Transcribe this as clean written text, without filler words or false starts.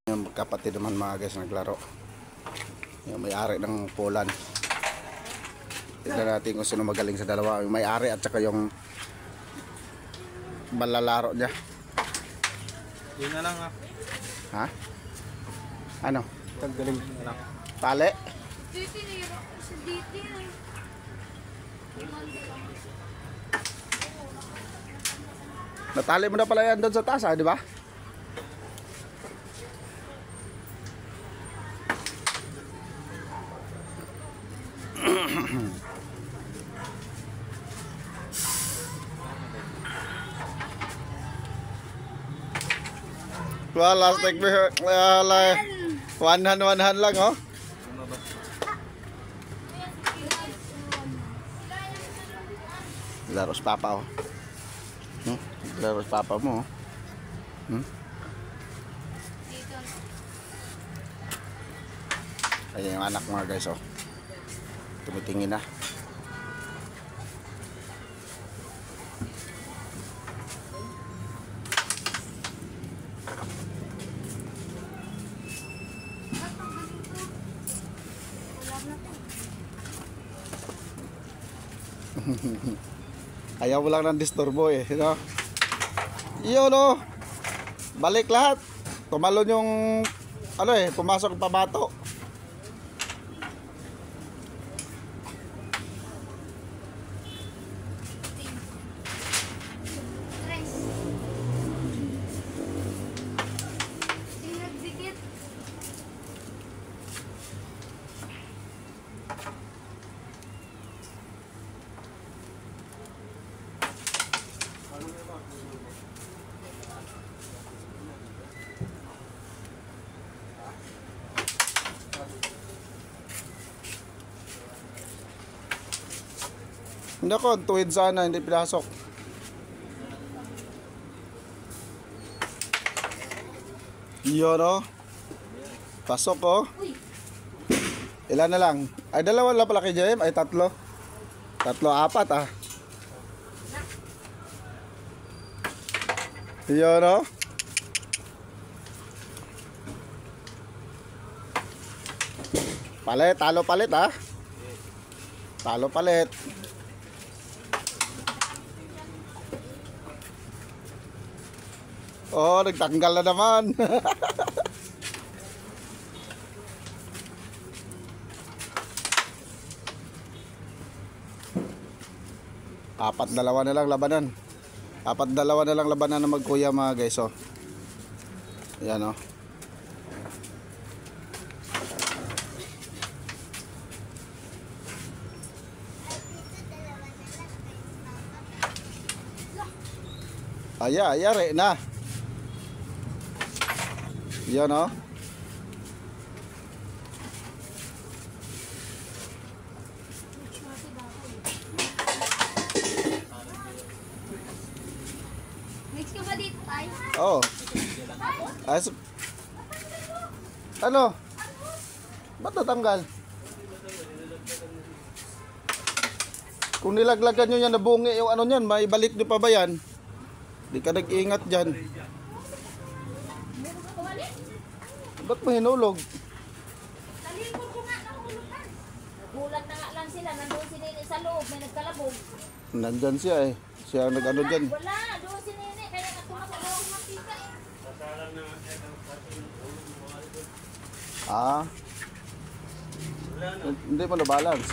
Yung magkapatid naman mga guys naglaro. Yung may-ari ng Poland. Tignan natin kung sino magaling sa dalawa. Yung may-ari at saka yung malalaro niya. Yun na lang ha. Ha? Ano? Tanggalin na lang. Tali? Dito niro sa dito. Natali mo na pala yan doon sa taas, di ba? Wala, stick me. Wala. One hand lang, oh. Laro sa papa, oh. Laro sa papa mo, oh. Ayan yung anak mga guys, oh. Tumitingin na. Ayaw mo lang ng disturbo eh, no? Iyo, no? Balik lahat. Tumalon yung ano eh, pumasok yung pamato. Hindi ako, tuwid sana, hindi pinasok. Yun, oh. Pasok, oh. Ilan na lang? Ay, dalawa lang pala kay JM. Ay, tatlo. Tatlo, apat, ah. Yun, oh. Palit, talo palit, ah. Talo palit. Oh, nagtanggal na naman. Apat dalawa na lang labanan. Apat dalawa na lang labanan na magkuya mga guys, oh. Ayan, oh. Ayari na. Yan, oh. Mix ka ba dito tayo? Oh. Ano? Ba't natanggal? Kung nilaglagan nyo yan na bungi yung ano nyan, maibalik nyo pa ba yan? Di ka nag-iingat dyan. Ba't mo hinulog? Talikod ko nga nakahulugan. Nagulat na nga lang sila. Nandun si Nene sa loob. May nagkalabog. Nandyan siya eh. Siya ang nag-ano dyan. Wala. Doon si Nene. Kaya natumakalaw ng mantika eh. Ah. Hindi mo na balance.